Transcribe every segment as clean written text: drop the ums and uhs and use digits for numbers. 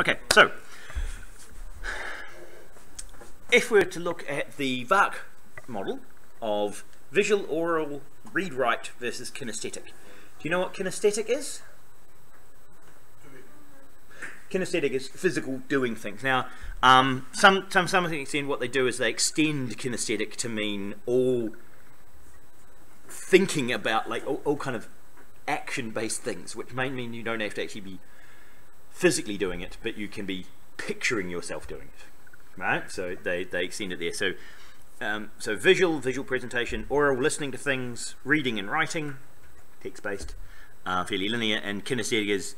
Okay, so if we were to look at the VARK model of visual, oral, read-write versus kinesthetic, do you know what kinesthetic is? Kinesthetic is physical doing things. Now, some extent what they do is they extend kinesthetic to mean all thinking about, like, all kind of action-based things, which may mean you don't have to actually be physically doing it, but you can be picturing yourself doing it, right? So they extend it there. So so visual presentation, oral, listening to things, reading and writing, text-based, fairly linear, and kinesthetic is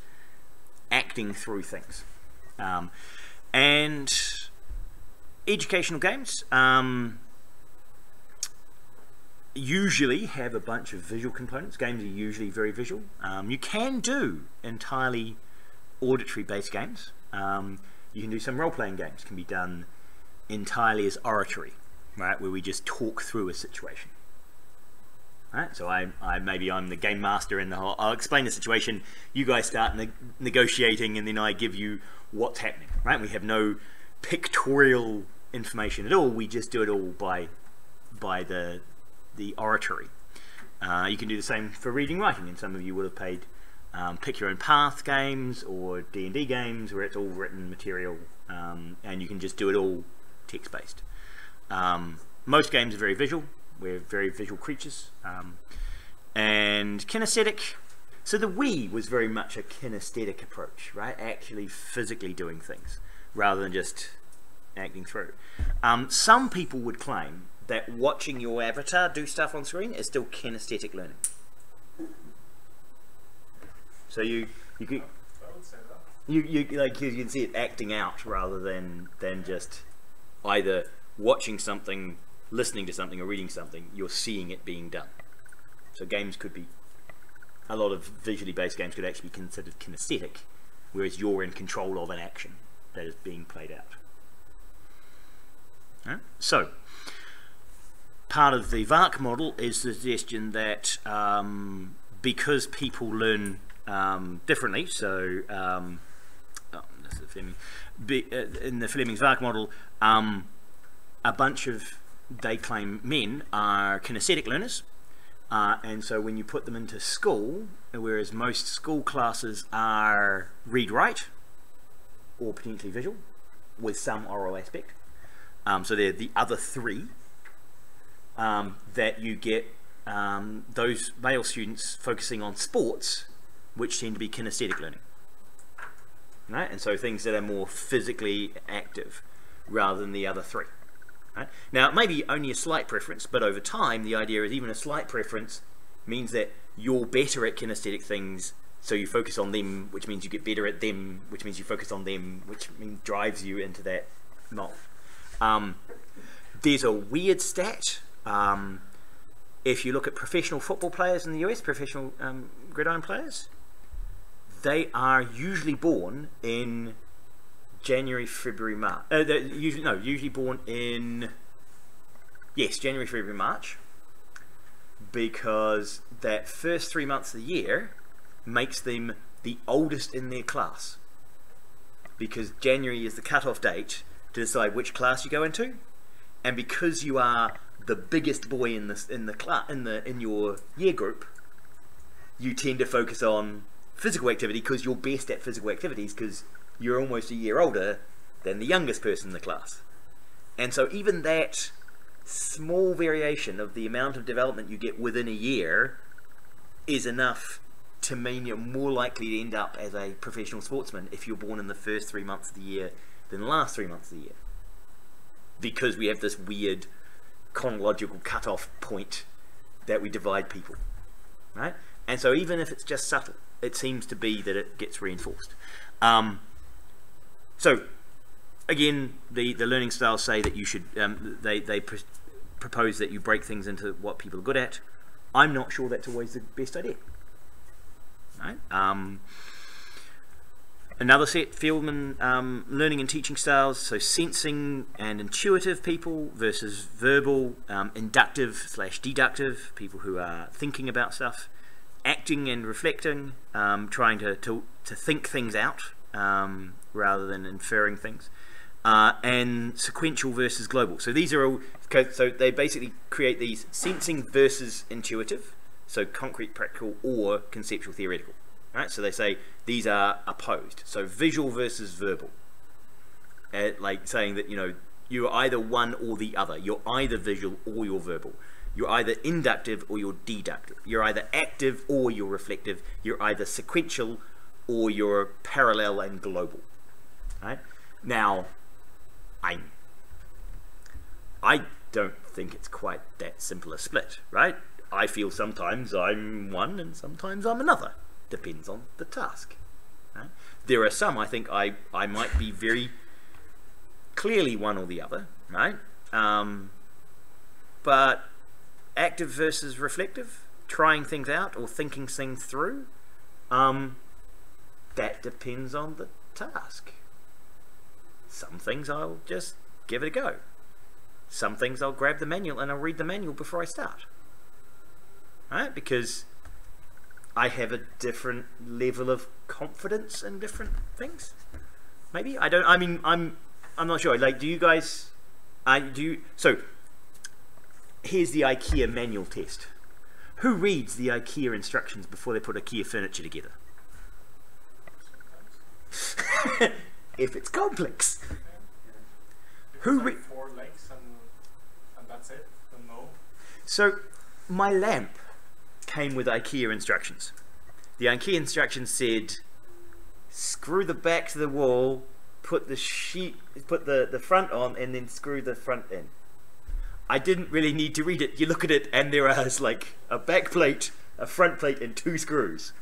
acting through things. And educational games usually have a bunch of visual components. Games are usually very visual. You can do entirely auditory based games. You can do some role-playing games, can be done entirely as oratory, right, where we just talk through a situation. Right? So maybe I'm the game master and I'll explain the situation, you guys start negotiating, and then I give you what's happening, right? We have no pictorial information at all, we just do it all by the oratory. You can do the same for reading, writing, and some of you would have played pick your own path games or D&D games where it's all written material, and you can just do it all text-based. Most games are very visual. We're very visual creatures. And kinesthetic, so the Wii was very much a kinesthetic approach, right? Actually physically doing things rather than just acting through. Some people would claim that watching your avatar do stuff on screen is still kinesthetic learning. So you could, you can see it acting out rather than just either watching something, listening to something, or reading something. You're seeing it being done. So games could be, a lot of visually based games could actually be considered kinesthetic, whereas you're in control of an action that is being played out. Right? So part of the VARK model is the suggestion that because people learn differently, so this is Fleming. In the Fleming's VARK model, a bunch of, they claim, men are kinesthetic learners, and so when you put them into school, whereas most school classes are read-write or potentially visual with some oral aspect, so they're the other three, that you get those male students focusing on sports, which tend to be kinesthetic learning, right? And so things that are more physically active rather than the other three. Right? Now, it may be only a slight preference, but over time, the idea is even a slight preference means that you're better at kinesthetic things, so you focus on them, which means you get better at them, which means you focus on them, which means drives you into that mold. There's a weird stat. If you look at professional football players in the US, professional gridiron players, they are usually born in January, February, March. Usually born in, yes, January, February, March, because that first 3 months of the year makes them the oldest in their class, because January is the cut-off date to decide which class you go into, and because you are the biggest boy in your year group, you tend to focus on physical activity because you're best at physical activities because you're almost a year older than the youngest person in the class. And so even that small variation of the amount of development you get within a year is enough to mean you're more likely to end up as a professional sportsman if you're born in the first 3 months of the year than the last 3 months of the year, because we have this weird chronological cut-off point that we divide people, right? And so even if it's just subtle, it seems to be that it gets reinforced. So again, the learning styles say that you should, they propose that you break things into what people are good at. I'm not sure that's always the best idea, right? Another set, Feldman, learning and teaching styles, so sensing and intuitive people versus verbal, inductive/deductive, people who are thinking about stuff, acting and reflecting, trying to think things out, rather than inferring things. And sequential versus global. So these are all, so they basically create these sensing versus intuitive, so concrete, practical, or conceptual, theoretical. Right? So they say these are opposed. So visual versus verbal. Like saying that, you know, you're either one or the other. You're either visual or you're verbal. You're either inductive or you're deductive. You're either active or you're reflective. You're either sequential or you're parallel and global. Right? Now, I don't think it's quite that simple a split, right? I feel sometimes I'm one and sometimes I'm another. Depends on the task. Right? There are some I think I might be very clearly one or the other, right? But active versus reflective, trying things out or thinking things through, that depends on the task. Some things I'll just give it a go. Some things I'll grab the manual and I'll read the manual before I start. Right? Because I have a different level of confidence in different things. Maybe I don't. I mean, I'm not sure. Like, do you guys? So here's the IKEA manual test. Who reads the IKEA instructions before they put IKEA furniture together? If it's complex. Yeah. Who like 4 legs and that's it? And no. So my lamp came with IKEA instructions. The IKEA instructions said, screw the back to the wall, put the front on, and then screw the front in. I didn't really need to read it. You look at it and there is like a back plate, a front plate, and 2 screws.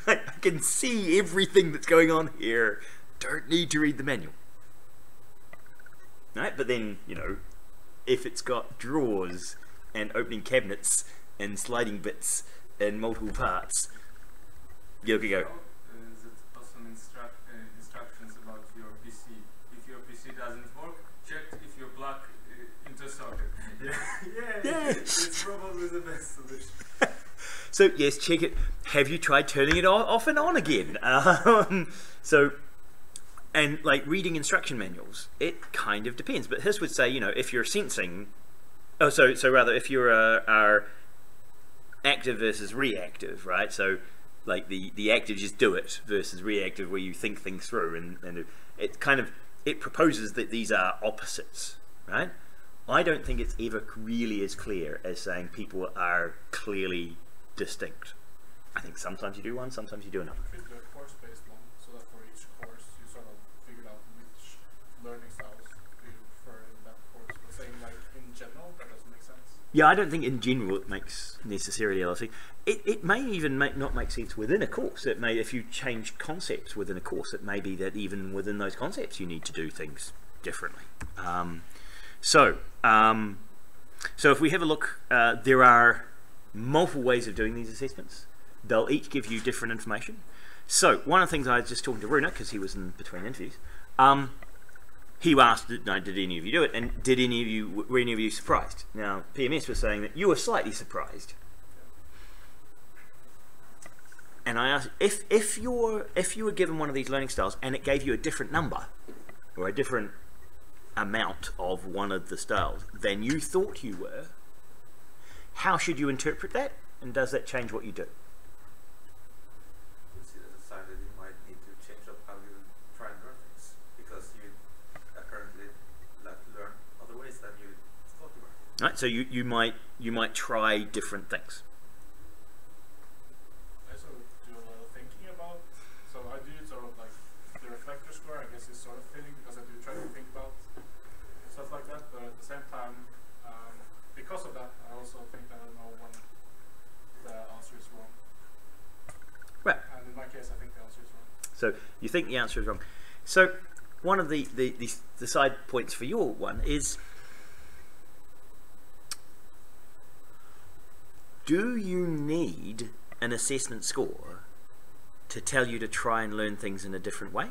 I can see everything that's going on here. Don't need to read the manual. Right? But then, you know, if it's got drawers and opening cabinets and sliding bits and multiple parts, you can go. There's some instructions about your PC. If your PC doesn't work, check if your plug into socket. Yeah. It's probably the best solution. So yes, check it. Have you tried turning it off and on again? So, and like reading instruction manuals, it kind of depends. But his would say, you know, if you're sensing, so rather if you're are active versus reactive, right? So like the active just do it versus reactive where you think things through, and it kind of, it proposes that these are opposites, right? I don't think it's ever really as clear as saying people are clearly distinct. I think sometimes you do one, sometimes you do another. You treat the course-based one, so that for each course you sort of figured out which learning styles you prefer in that course. But saying like in general, that doesn't make sense. Yeah, I don't think in general it makes necessarily LSE. It may even not make sense within a course. It may, if you change concepts within a course, it may be that even within those concepts you need to do things differently. So if we have a look, there are multiple ways of doing these assessments. They'll each give you different information. So one of the things I was just talking to Runa, because he was in between interviews, he asked, did any of you do it, and were any of you surprised? Now PMS was saying that you were slightly surprised, and I asked if you were given one of these learning styles and it gave you a different number or a different amount of one of the styles than you thought you were, how should you interpret that, and does that change what you do? You see as a sign that you might need to change up how you try and learn things, because you apparently like to learn other ways than you thought you were. Right, so you might try different things. I sort of do a lot of thinking about, so I do sort of like the reflector score, I guess is sort of fitting because I do try to think about stuff like that, but at the same time, because of that, I also think that I know when the answer is wrong. Right. And in my case, I think the answer is wrong. So you think the answer is wrong. So one of the side points for your one is, do you need an assessment score to tell you to try and learn things in a different way?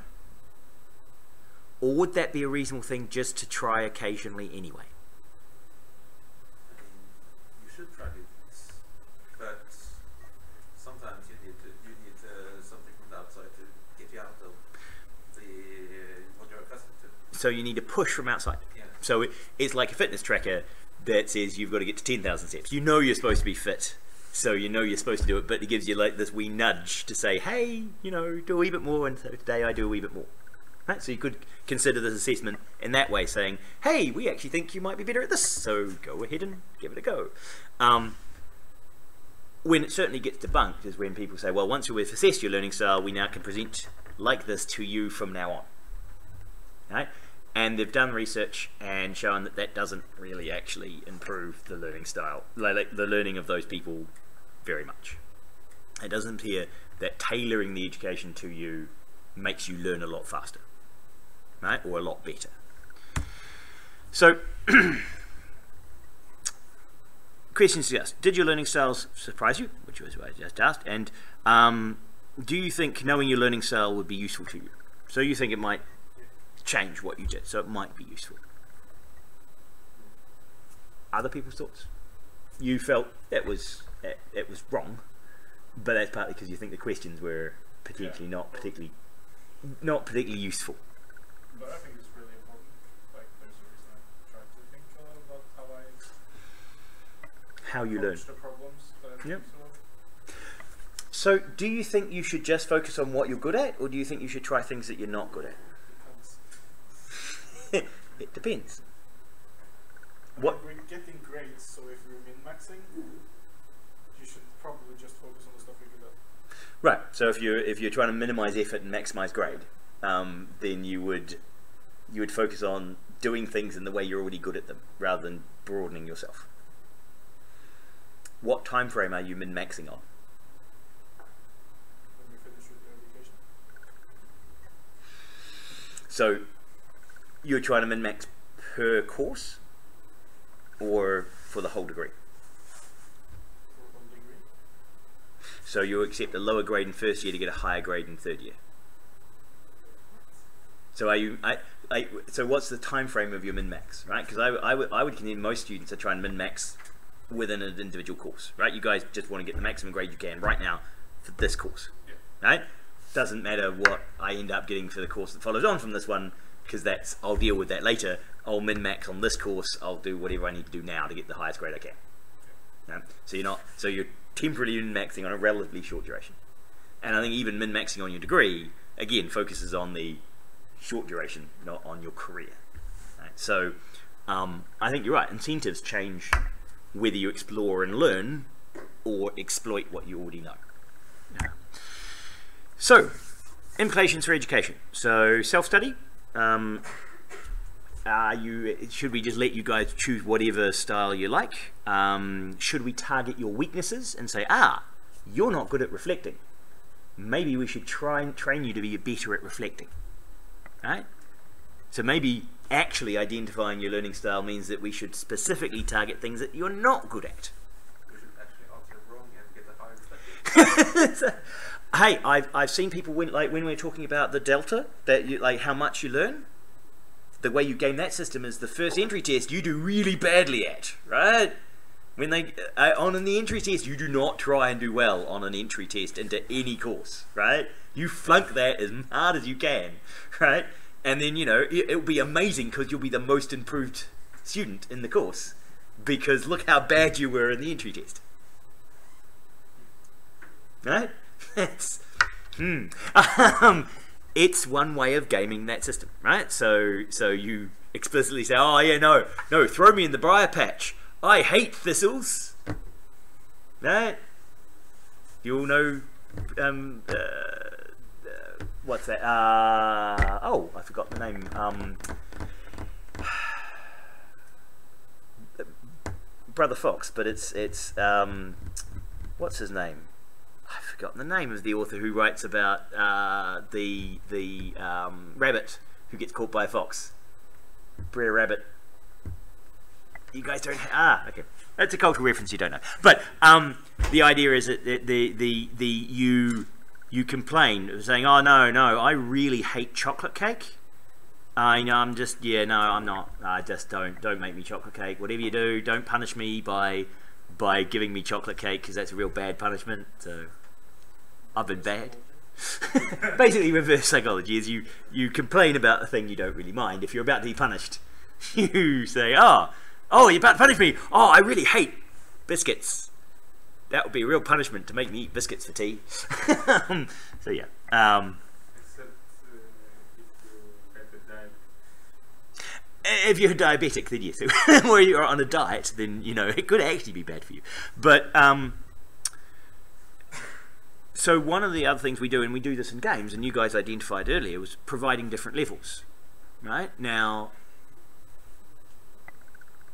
Or would that be a reasonable thing just to try occasionally anyway? You should try new things, but sometimes you need something from the outside So you need a push from outside. Yeah. So it's like a fitness tracker that says you've got to get to 10,000 steps. You know you're supposed to be fit, so you know you're supposed to do it, but it gives you like this wee nudge to say, hey, you know, do a wee bit more, and so today I do a wee bit more. Right? So you could consider this assessment in that way, saying, hey, we actually think you might be better at this, so go ahead and give it a go. When it certainly gets debunked is when people say, well, once we've assessed your learning style, we now can present like this to you from now on. Right? And they've done research and shown that that doesn't really actually improve the learning style, like the learning of those people very much. It doesn't appear that tailoring the education to you makes you learn a lot faster, right, or a lot better. So, question suggests, did your learning styles surprise you, which was what I just asked, and do you think knowing your learning style would be useful to you? So you think it might change what you did, so it might be useful. Other people's thoughts? You felt it was wrong, but that's partly because you think the questions were potentially not particularly useful. But I think it's really important. Like, there's a reason I try to think about how you learn the problems that I yep. solve. So do you think you should just focus on what you're good at, or do you think you should try things that you're not good at? It depends. What we're getting grades, so if you're min-maxing, you should probably just focus on the stuff you're good at. Right. So if you're trying to minimize effort and maximize grade, then you would focus on doing things in the way you're already good at them, rather than broadening yourself. What time frame are you min-maxing on? When you finish with your education. So you're trying to min-max per course, or for the whole degree? For one degree. So you accept a lower grade in first year to get a higher grade in third year. So are you? So what's the time frame of your min-max, right? Because I would contend most students are trying to min-max within an individual course, right? You guys just want to get the maximum grade you can right now for this course, yeah. Right? Doesn't matter what I end up getting for the course that follows on from this one, because I'll deal with that later. I'll min-max on this course. I'll do whatever I need to do now to get the highest grade I can. Yeah. So you're temporarily min-maxing on a relatively short duration. And I think even min-maxing on your degree again focuses on the short duration, not on your career. Right? So I think you're right. Incentives change whether you explore and learn or exploit what you already know. Yeah. So implications for education. So self-study. Should we just let you guys choose whatever style you like? Should we target your weaknesses and say, you're not good at reflecting. Maybe we should try and train you to be better at reflecting. Right? So maybe actually identifying your learning style means that we should specifically target things that you're not good at. We should actually answer wrong and get a higher reflecting. Hey, I've seen people when we're talking about the delta, that you, like how much you learn. The way you game that system is the first entry test you do really badly at, right? When they on the entry test, you do not try and do well on an entry test into any course, right? You flunk that as hard as you can, right? And then it'll be amazing because you'll be the most improved student in the course because look how bad you were in the entry test, right? It's it's one way of gaming that system, right? So you explicitly say, oh yeah, no, throw me in the briar patch. I hate thistles. Right? You all know, what's that? Oh, I forgot the name. Brother Fox, but it's what's his name? I've forgotten the name of the author who writes about the rabbit who gets caught by a fox. Brer Rabbit. You guys don't. Okay. That's a cultural reference you don't know. But the idea is that you complain, saying, "Oh no, I really hate chocolate cake. I'm just I'm not. I just don't make me chocolate cake. Whatever you do, don't punish me by giving me chocolate cake because that's a real bad punishment. So I've been bad." Basically, reverse psychology is you complain about a thing you don't really mind. If you're about to be punished, you say, oh, you're about to punish me. Oh, I really hate biscuits. That would be a real punishment to make me eat biscuits for tea. So yeah. Except if you're diabetic, then yes. Or you're on a diet, then it could actually be bad for you. But so one of the other things we do, and we do this in games, and you guys identified earlier, was providing different levels. Right now,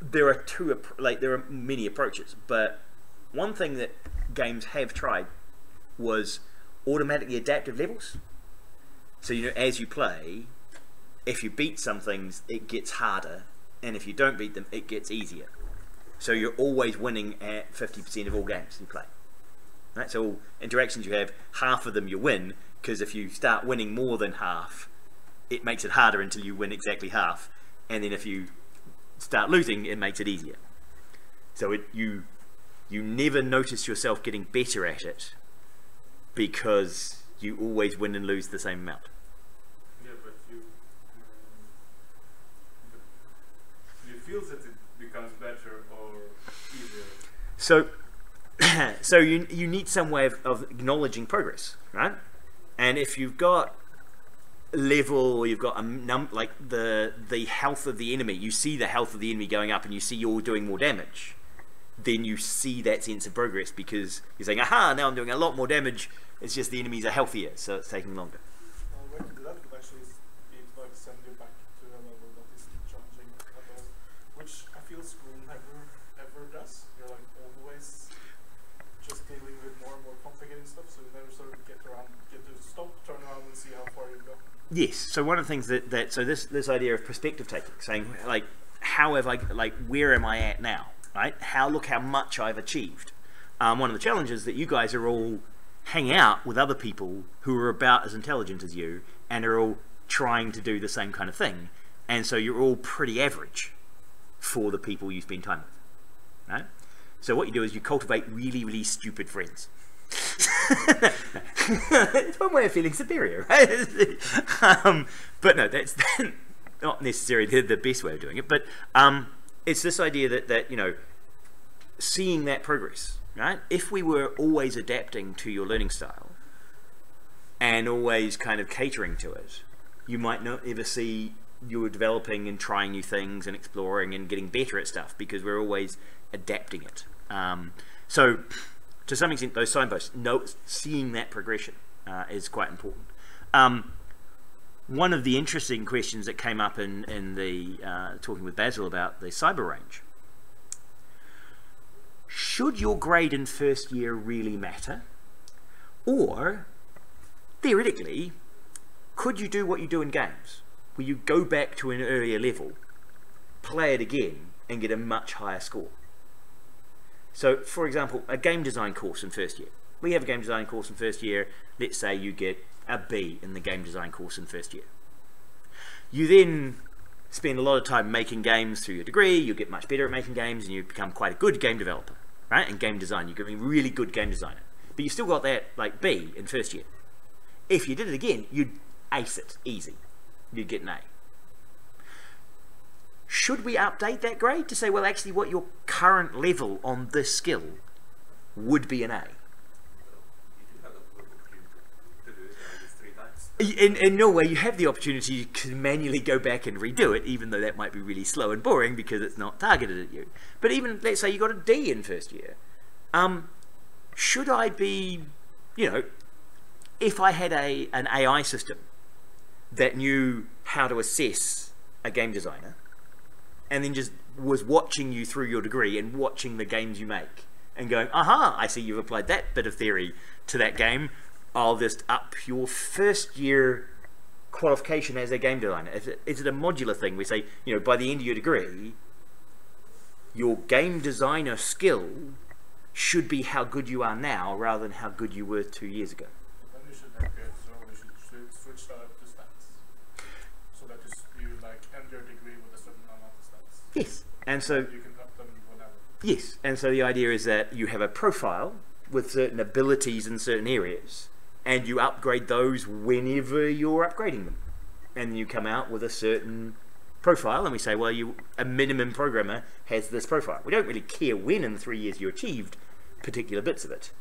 there are many approaches, but one thing that games have tried was automatically adaptive levels. So as you play, if you beat some things, it gets harder, and if you don't beat them, it gets easier. So you're always winning at 50% of all games you play. Right? So all interactions you have, half of them you win, because if you start winning more than half, it makes it harder until you win exactly half, and then if you start losing, it makes it easier. So you never notice yourself getting better at it, because you always win and lose the same amount. Yeah, but you feel that it becomes better or easier. So you need some way of acknowledging progress, right? And if you've got level, or you've got like the health of the enemy, you see the health of the enemy going up, and you see you're doing more damage, then you see that sense of progress, because you're saying, aha, now I'm doing a lot more damage, it's just the enemies are healthier, so it's taking longer. Way to do that could actually be to like send you back to a level that isn't challenging at all, which I feel school never ever does. You're like always just dealing with more and more complicated stuff, so you never sort of get to stop, turn around and see how far you've gone. Yes, so one of the things so this idea of perspective taking, saying like, where am I at now, right? Look how much I've achieved. One of the challenges that you guys are all hanging out with other people who are about as intelligent as you, and are all trying to do the same kind of thing, and so you're all pretty average for the people you spend time with, right? So what you do is you cultivate really, really stupid friends. It's one way of feeling superior, right? But no, that's not necessarily the best way of doing it. But it's this idea that seeing that progress, right? If we were always adapting to your learning style and always kind of catering to it, you might not ever see you developing and trying new things and exploring and getting better at stuff, because we're always adapting it. So to some extent, those signposts, seeing that progression is quite important. One of the interesting questions that came up in the talking with Basil about the cyber range: should your grade in first year really matter? Or, theoretically, could you do what you do in games, where you go back to an earlier level, play it again, and get a much higher score? So, for example, a game design course in first year. We have a game design course in first year. Let's say you get a B in the game design course in first year. You then spend a lot of time making games through your degree. You get much better at making games, and you become quite a good game developer, right? And game design, you're a really good game designer. But you still got that like B in first year. If you did it again, you'd ace it easy. You'd get an A. Should we update that grade to say, well, actually what your current level on this skill would be an A? In Norway, you have the opportunity to manually go back and redo it, even though that might be really slow and boring because it's not targeted at you. But even, let's say you got a D in first year. Should I be, if I had an AI system that knew how to assess a game designer, and then just was watching you through your degree and watching the games you make and going, aha, I see you've applied that bit of theory to that game, I'll just up your first year qualification as a game designer. Is it a modular thing? We say, by the end of your degree, your game designer skill should be how good you are now rather than how good you were 2 years ago. Then you should switch that up to stats, so that you end your degree with a certain amount of stats. Yes, and so you can up them whenever. Yes, and so the idea is that you have a profile with certain abilities in certain areas, and you upgrade those whenever you're upgrading them, and then you come out with a certain profile, and we say, well, a minimum programmer has this profile. We don't really care when in the 3 years you achieved particular bits of it,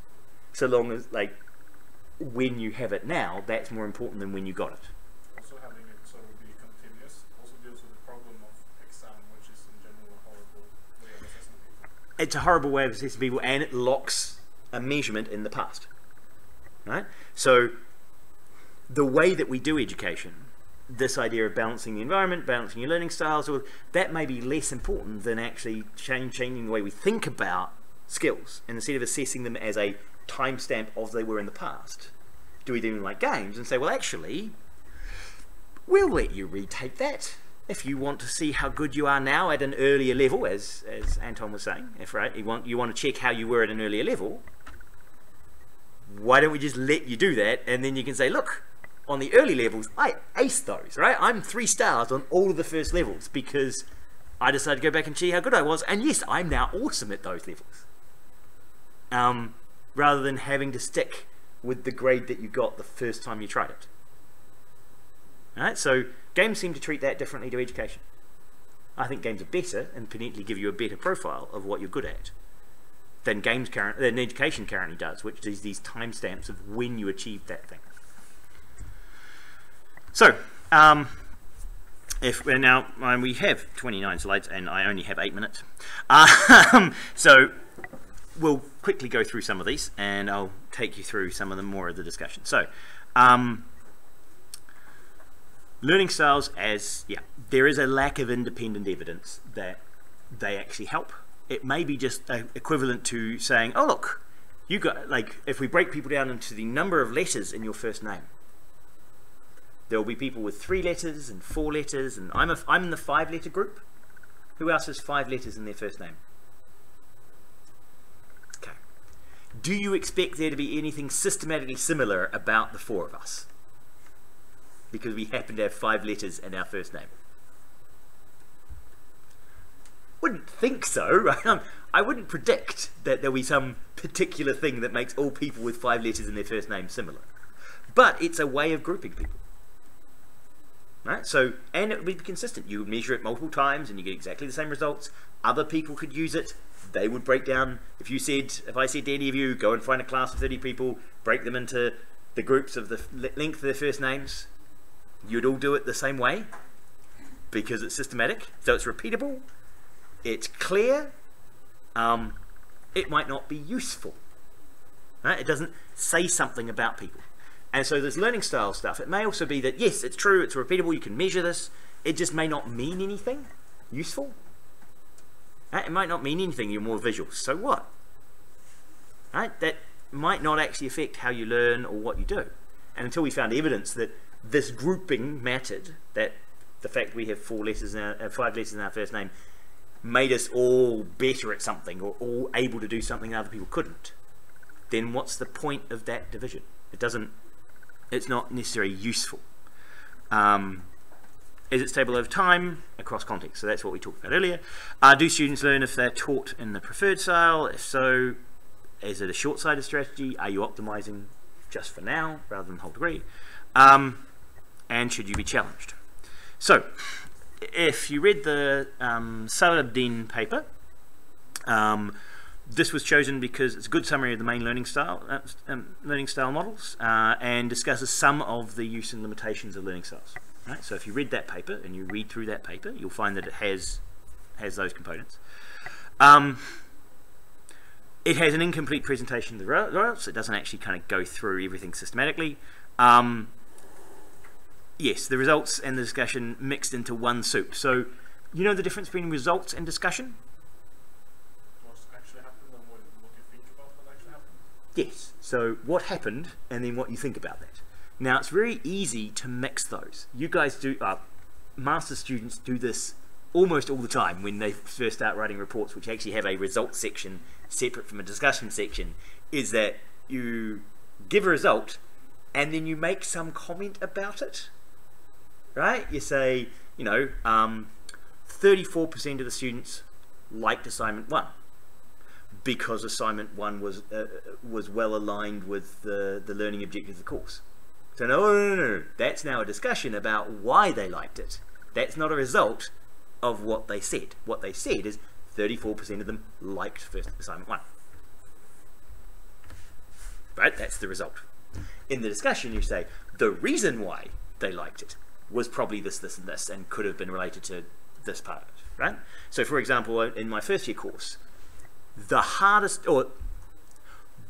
so long as, like, when you have it now, that's more important than when you got it. Also having it sort of be continuous also deals with the problem of exam, which is in general a horrible way of assessing people. It's a horrible way of assessing people, and it locks a measurement in the past, right? So the way that we do education, this idea of balancing the environment, balancing your learning styles, or that may be less important than actually changing the way we think about skills. And instead of assessing them as a timestamp of they were in the past, do we do them like games and say, well, actually, we'll let you retake that if you want to see how good you are now at an earlier level, as Anton was saying. If you want to check how you were at an earlier level, why don't we just let you do that, and then you can say, look, on the early levels, I aced those, right? I'm 3 stars on all of the first levels because I decided to go back and see how good I was, and yes, I'm now awesome at those levels. Rather than having to stick with the grade that you got the first time you tried it. Alright, so games seem to treat that differently to education. I think games are better and potentially give you a better profile of what you're good at than education currently does, which is these timestamps of when you achieved that thing. So, we have 29 slides and I only have 8 minutes. So we'll quickly go through some of these and I'll take you through some of the more of the discussion. So, learning styles, there is a lack of independent evidence that they actually help. It may be just equivalent to saying, oh look, you got, like, if we break people down into the number of letters in your first name, there will be people with 3 letters and 4 letters, and I'm in the 5-letter group. Who else has 5 letters in their first name? Okay. Do you expect there to be anything systematically similar about the 4 of us? Because we happen to have 5 letters in our first name. Wouldn't think so, right? I wouldn't predict that there'll be some particular thing that makes all people with 5 letters in their first name similar. But it's a way of grouping people. Right? So, and it would be consistent. You would measure it multiple times and you get exactly the same results. Other people could use it. They would break down, if I said to any of you, go and find a class of 30 people, break them into the groups of the length of their first names, you'd all do it the same way because it's systematic. So it's repeatable, it's clear, it might not be useful. Right? It doesn't say something about people. And so there's learning style stuff. It may also be that, yes, it's true, it's repeatable, you can measure this. It just may not mean anything useful. Right? It might not mean anything, you're more visual. So what? Right? That might not actually affect how you learn or what you do. And until we found evidence that this grouping mattered, that the fact we have 5 letters in our first name made us all better at something or all able to do something that other people couldn't, then what's the point of that division? It's not necessarily useful. Is it stable over time? Across context. So that's what we talked about earlier. Do students learn if they're taught in the preferred style? If so, is it a short-sighted strategy? Are you optimizing just for now rather than the whole degree? And should you be challenged? So, if you read the Sarabdeen paper, this was chosen because it's a good summary of the main learning style models and discusses some of the use and limitations of learning styles. Right? So if you read that paper and you read through that paper, you'll find that it has those components. It has an incomplete presentation of the results. It doesn't actually kind of go through everything systematically. Yes, the results and the discussion mixed into one soup. So you know the difference between results and discussion? Yes, so what happened and then what you think about that. Now it's very easy to mix those. You guys do, master's students do this almost all the time when they first start writing reports which actually have a results section separate from a discussion section, is that you give a result and then you make some comment about it, right? You say, 34% of the students liked assignment 1. because assignment 1 was well aligned with the learning objectives of the course. So no, that's now a discussion about why they liked it. That's not a result of what they said. What they said is 34% of them liked first assignment 1. Right? That's the result. In the discussion, you say the reason why they liked it was probably this, this, and this, and could have been related to this part of it. Right? So, for example, in my first year course, the hardest or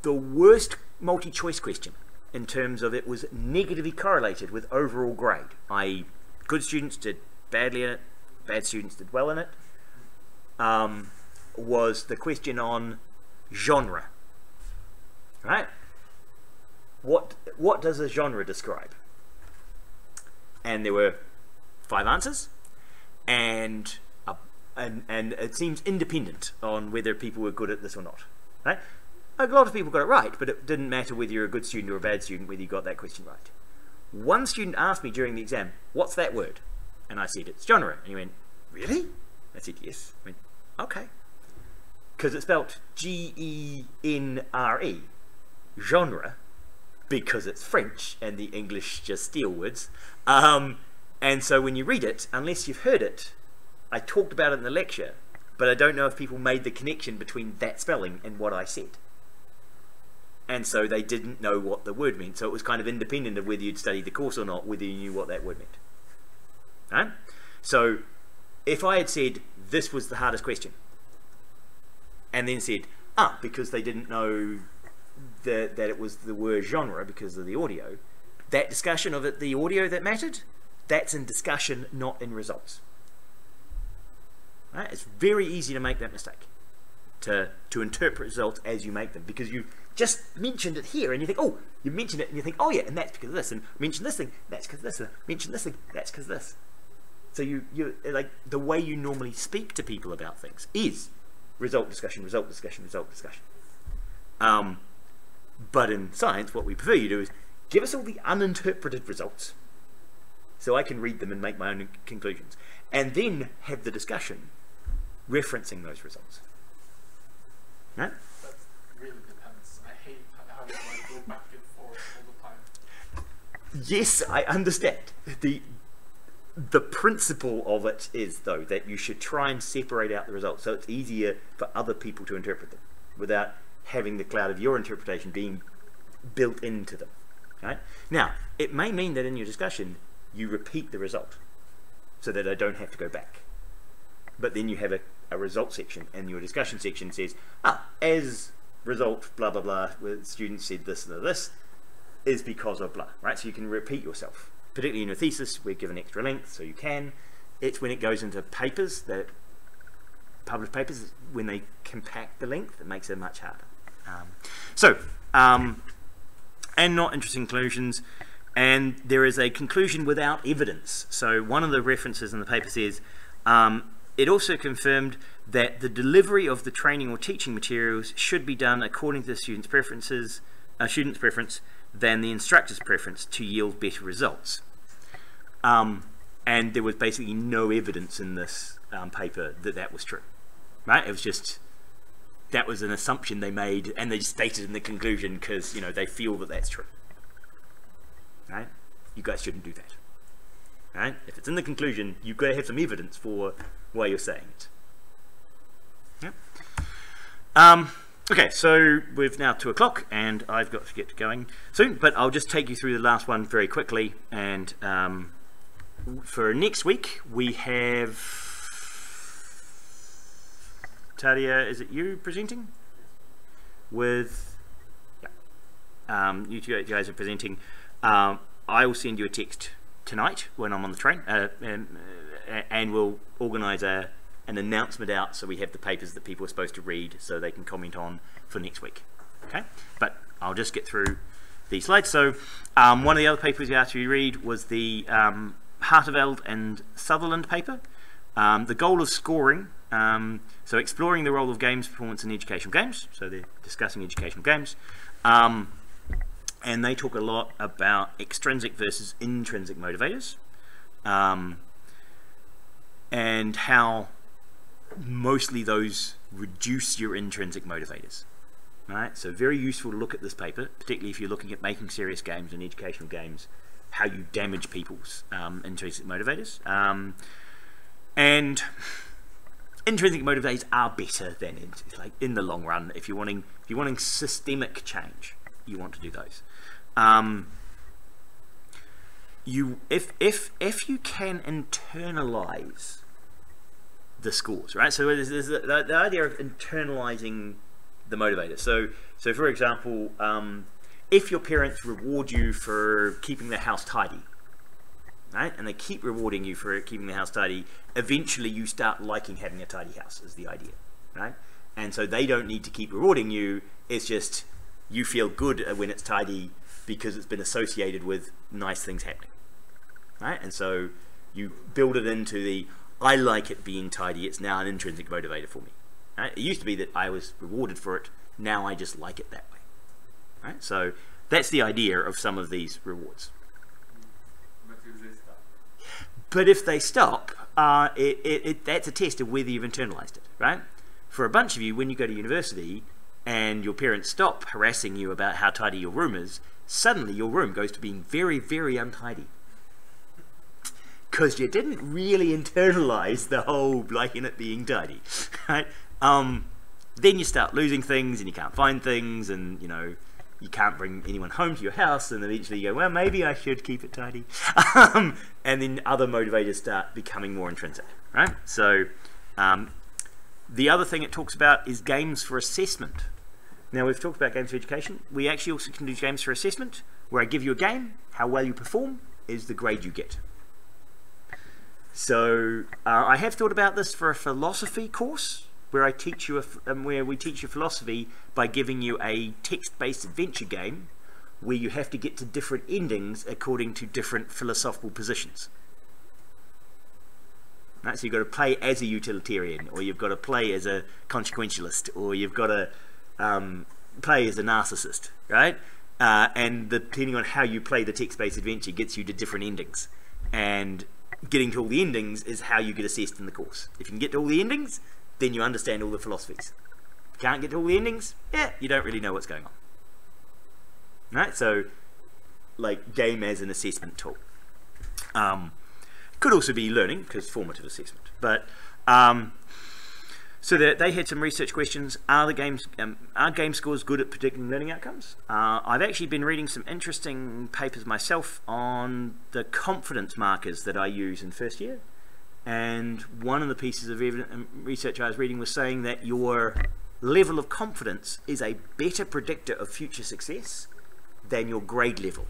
the worst multi-choice question in terms of it was negatively correlated with overall grade, i.e. good students did badly in it, bad students did well in it, was the question on genre. Right? What does a genre describe? And there were 5 answers, and it seems independent on whether people were good at this or not. Right? A lot of people got it right, but it didn't matter whether you're a good student or a bad student, whether you got that question right. One student asked me during the exam, "What's that word?" And I said, "It's genre." And he went, "Really?" I said, "Yes." I went, "Okay." Because it's spelled G-E-N-R-E, genre, because it's French and the English just steal words. And so when you read it, unless you've heard it, I talked about it in the lecture, but I don't know if people made the connection between that spelling and what I said. And so they didn't know what the word meant. So it was kind of independent of whether you'd studied the course or not, whether you knew what that word meant. Right? So if I had said this was the hardest question, and then said, because they didn't know that it was the word genre because of the audio, that discussion of it, the audio that mattered, that's in discussion, not in results. Right? It's very easy to make that mistake, to interpret results as you make them, because you just mentioned it here and you think, oh, you mentioned it and you think, oh yeah, and that's because of this, and mention this thing, that's because of this, and mention this thing, that's because of this. So you like the way you normally speak to people about things is result discussion, result discussion, result discussion. But in science, what we prefer you do is give us all the uninterpreted results so I can read them and make my own conclusions, and then have the discussion referencing those results. Right? That really depends. I hate how you go back and forth all the time. Yes, I understand. The principle of it is, though, that you should try and separate out the results so it's easier for other people to interpret them without having the cloud of your interpretation being built into them. Right? Now, it may mean that in your discussion you repeat the result so that I don't have to go back. But then you have a result section, and your discussion section says, as result, blah, blah, blah, where the student said this and this is because of blah. Right? So you can repeat yourself. Particularly in your thesis, we're given extra length, so you can. It's when it goes into papers, that published papers, when they compact the length, it makes it much harder. And not interesting conclusions, and there is a conclusion without evidence. So one of the references in the paper says, it also confirmed that the delivery of the training or teaching materials should be done according to the student's preference than the instructor's preference to yield better results. And there was basically no evidence in this paper that that was true. Right? It was just, that was an assumption they made, and they just stated in the conclusion because, you know, they feel that that's true. Right? You guys shouldn't do that. Right? If it's in the conclusion, you've got to have some evidence for why you're saying it. Yeah. Okay, so we've now 2 o'clock, and I've got to get going soon, but I'll just take you through the last one very quickly. And for next week, we have Tadia, is it you presenting? With, yeah, you two guys are presenting. I will send you a text tonight when I'm on the train, and we'll organise an announcement out so we have the papers that people are supposed to read so they can comment on for next week. Okay, but I'll just get through these slides. So one of the other papers you asked me to read was the Harteveld and Sutherland paper, the goal of scoring. So exploring the role of games performance in educational games. So they're discussing educational games. And they talk a lot about extrinsic versus intrinsic motivators, and how mostly those reduce your intrinsic motivators. Right? So very useful to look at this paper, particularly if you're looking at making serious games and educational games, how you damage people's intrinsic motivators. And intrinsic motivators are better than like in the long run. If you're wanting systemic change, you want to do those. If you can internalize the scores, right? So there's the idea of internalizing the motivator. So for example, if your parents reward you for keeping the house tidy, right, and they keep rewarding you for keeping the house tidy, eventually you start liking having a tidy house, is the idea, right? And so they don't need to keep rewarding you, it's just you feel good when it's tidy because it's been associated with nice things happening, right? And so you build it into the, I like it being tidy, it's now an intrinsic motivator for me. Right? It used to be that I was rewarded for it, now I just like it that way. Right? So that's the idea of some of these rewards. But if they stop, that's a test of whether you've internalized it, right? For a bunch of you, when you go to university and your parents stop harassing you about how tidy your room is, suddenly your room goes to being very, very untidy. Because you didn't really internalize the whole liking it being tidy, right? Then you start losing things and you can't find things, and you know, you can't bring anyone home to your house, and eventually you go, well, maybe I should keep it tidy. And then other motivators start becoming more intrinsic, right? So the other thing it talks about is games for assessment. Now, we've talked about games for education. We actually also can do games for assessment, where I give you a game, how well you perform is the grade you get. So I have thought about this for a philosophy course, where I teach you where we teach you philosophy by giving you a text-based adventure game where you have to get to different endings according to different philosophical positions. Right? So you've got to play as a utilitarian, or you've got to play as a consequentialist, or you've got to play as a narcissist, right? And depending on how you play the text-based adventure gets you to different endings. And getting to all the endings is how you get assessed in the course. If you can get to all the endings, then you understand all the philosophies. If you can't get to all the endings, yeah, you don't really know what's going on. Right? So, like, game as an assessment tool. Could also be learning, because formative assessment. But so they had some research questions. Are game scores good at predicting learning outcomes? I've actually been reading some interesting papers myself on the confidence markers that I use in first year. And one of the pieces of research I was reading was saying that your level of confidence is a better predictor of future success than your grade level.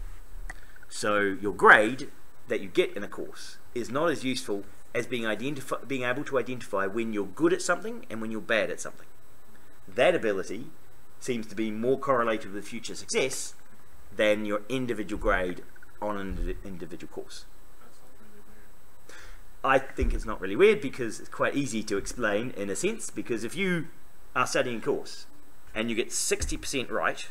So your grade that you get in a course is not as useful as being able to identify when you're good at something and when you're bad at something. That ability seems to be more correlated with future success than your individual grade on an individual course. I think it's not really weird because it's quite easy to explain in a sense, because if you are studying a course and you get 60% right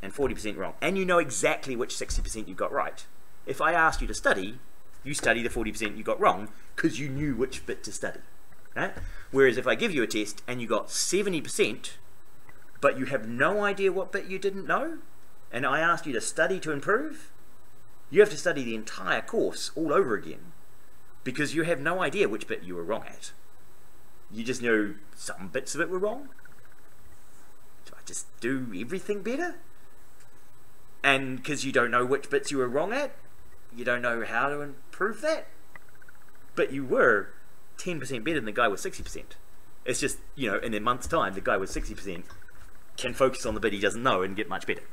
and 40% wrong, and you know exactly which 60% you got right, if I asked you to study, you study the 40% you got wrong because you knew which bit to study. Right? Whereas if I give you a test and you got 70%, but you have no idea what bit you didn't know, and I asked you to study to improve, you have to study the entire course all over again because you have no idea which bit you were wrong at. You just know some bits of it were wrong. Do I just do everything better? And because you don't know which bits you were wrong at, you don't know how to improve that. But you were 10% better than the guy with 60%. It's just, you know, in a month's time, the guy with 60% can focus on the bit he doesn't know and get much better.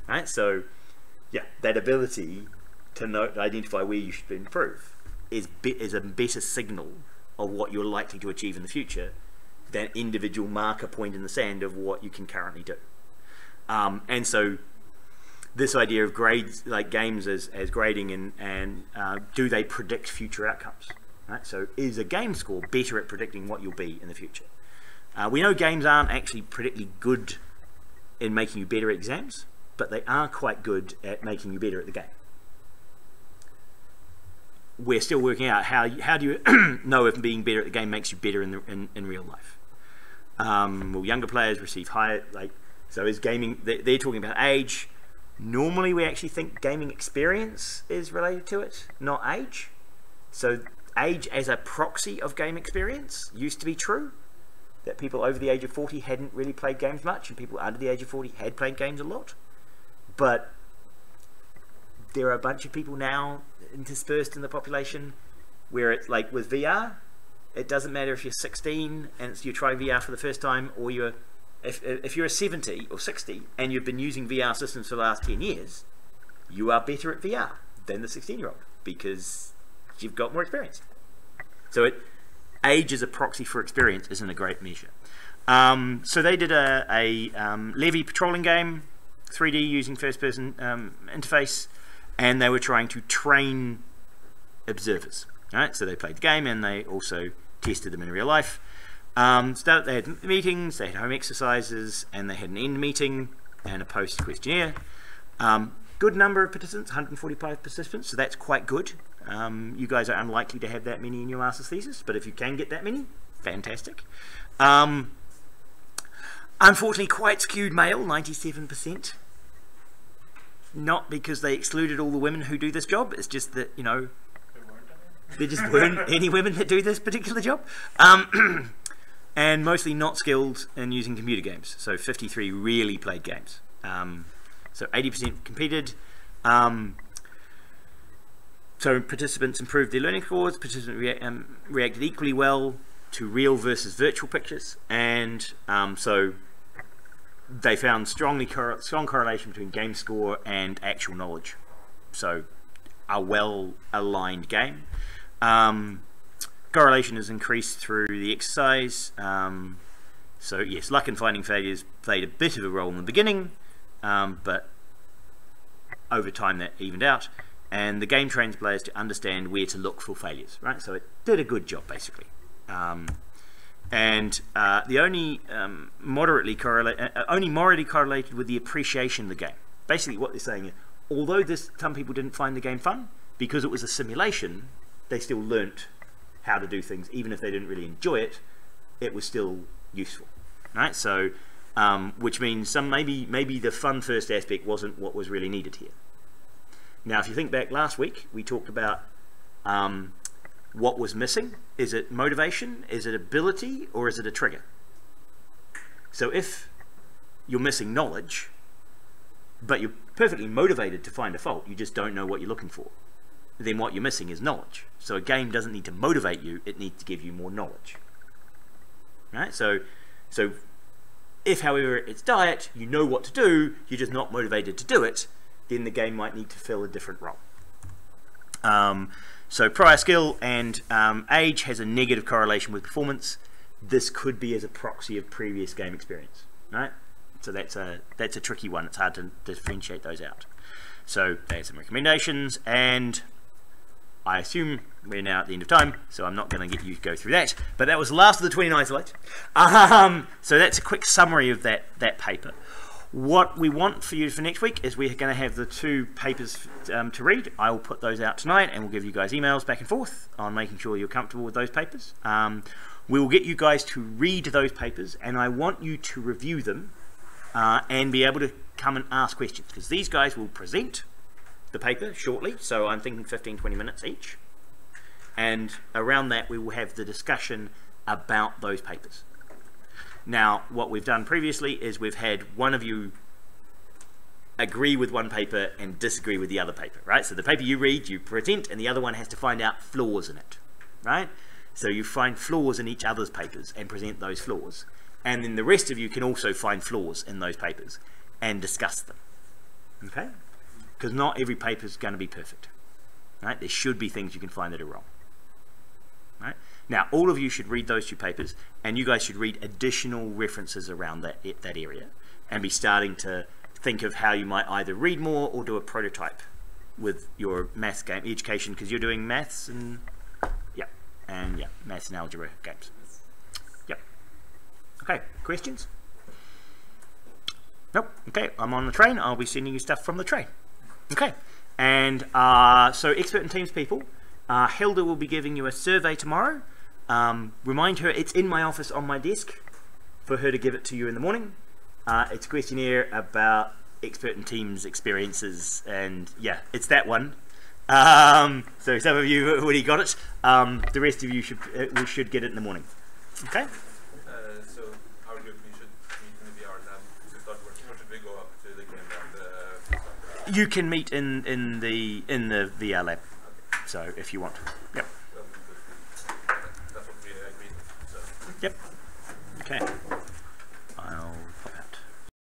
Right? So, yeah, that ability to identify where you should improve is a better signal of what you're likely to achieve in the future than individual marker point in the sand of what you can currently do. And so this idea of grades, like games as grading, and do they predict future outcomes? Right? So is a game score better at predicting what you'll be in the future? We know games aren't actually particularly good in making you better at exams, but they are quite good at making you better at the game. we're still working out how do you know if being better at the game makes you better in real life. Will younger players receive higher, so is gaming, they're talking about age. Normally we actually think gaming experience is related to it, not age. So age as a proxy of game experience used to be true, that people over the age of 40 hadn't really played games much, and people under the age of 40 had played games a lot. But there are a bunch of people now interspersed in the population where it's like with VR, it doesn't matter if you're 16 and you're trying VR for the first time, or if you're a 70 or 60 and you've been using VR systems for the last 10 years, you are better at VR than the 16-year-old because you've got more experience. So age as a proxy for experience isn't a great measure. So they did a Levee patrolling game, 3D using first-person interface, and they were trying to train observers. Right? So they played the game and they also tested them in real life. They had meetings, they had home exercises, and they had an end meeting and a post questionnaire. Good number of participants, 145 participants, so that's quite good. You guys are unlikely to have that many in your master's thesis, but if you can get that many, fantastic. Unfortunately, quite skewed male, 97%. Not because they excluded all the women who do this job, it's just that, there just weren't any women that do this particular job. And mostly not skilled in using computer games. So 53 really played games. So 80% competed. So participants improved their learning scores. Participants reacted equally well to real versus virtual pictures. And so they found strong correlation between game score and actual knowledge. So a well-aligned game. Correlation is increased through the exercise. So yes, luck and finding failures played a bit of a role in the beginning, but over time that evened out. And the game trains players to understand where to look for failures, right? So it did a good job, basically. The only moderately correlated with the appreciation of the game. Basically what they're saying is, although some people didn't find the game fun, because it was a simulation, they still learnt how to do things. Even if they didn't really enjoy it, it was still useful, right? So which means maybe the fun first aspect wasn't what was really needed here. Now if you think back last week, we talked about what was missing. Is it motivation, is it ability, or is it a trigger? So if you're missing knowledge, but you're perfectly motivated to find a fault, you just don't know what you're looking for, then what you're missing is knowledge. So a game doesn't need to motivate you, it needs to give you more knowledge. Right? So if, however, it's diet, you know what to do, you're just not motivated to do it, then the game might need to fill a different role. So prior skill and age has a negative correlation with performance. This could be as a proxy of previous game experience, right? So that's a tricky one. It's hard to differentiate those out. So there's some recommendations, and I assume we're now at the end of time, so I'm not going to get you to go through that. But that was the last of the 29 slides. So that's a quick summary of that paper. What we want for you for next week is we're going to have the 2 papers to read. I will put those out tonight, and we'll give you guys emails back and forth on making sure you're comfortable with those papers. We will get you guys to read those papers, and I want you to review them and be able to come and ask questions, because these guys will present the paper shortly, so I'm thinking 15-20 minutes each, and around that we will have the discussion about those papers. Now what we've done previously is we've had one of you agree with one paper and disagree with the other paper, right? So the paper you read, you present, and the other one has to find out flaws in it, right? So you find flaws in each other's papers and present those flaws, and then the rest of you can also find flaws in those papers and discuss them, okay? Because not every paper is going to be perfect, right? There should be things you can find that are wrong, right? Now all of you should read those 2 papers, and you guys should read additional references around that area, and be starting to think of how you might either read more or do a prototype with your maths game education, because you're doing maths and maths and algebra games. Yep. Okay, questions? Nope. Okay, I'm on the train. I'll be sending you stuff from the train. Okay, and so expert in teams people, Hilda will be giving you a survey tomorrow. Remind her it's in my office on my desk for her to give it to you in the morning. It's a questionnaire about expert and teams experiences, and yeah, it's that one. So some of you already got it. The rest of you should get it in the morning. Okay. So our group, we should meet in the VR lab to start working, or should we go up to the game lab? You can meet in the VR lab. Okay. So if you want. Yep. Well, that's what we agreed. So. Yep.